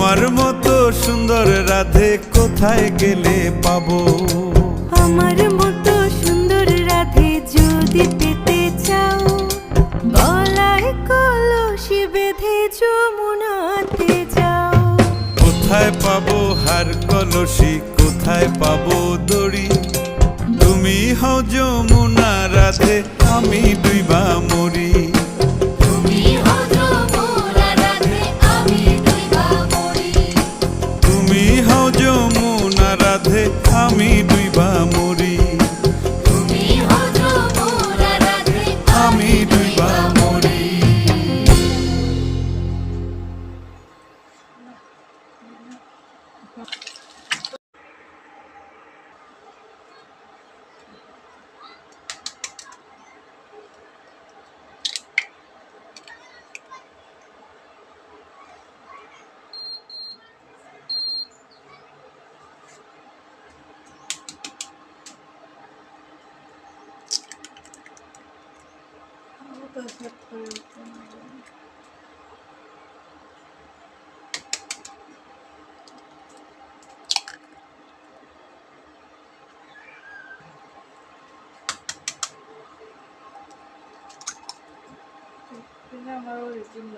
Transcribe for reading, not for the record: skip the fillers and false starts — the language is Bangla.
তোমার মতো সুন্দর রাধে কোথায় গেলে পাবো? আমার মতো সুন্দর রাধে যদি পেতে চাও, গলায় কলসি বেঁধে যমুনাতে যাও। কোথায় পাবো হার কলসি, কোথায় পাবো দড়ি? তুমি হও যমুনা রাধে, আমি ডুইবা মরি। তুমি হও যমুনা রাধে, আমি ডুইবা মরি। তুমি হও যমুনা রাধে, আমি ডুইবা মরি। তুমি হও যমুনা রাধে, আমি ডুইবা মরি। আমার ওই জন্য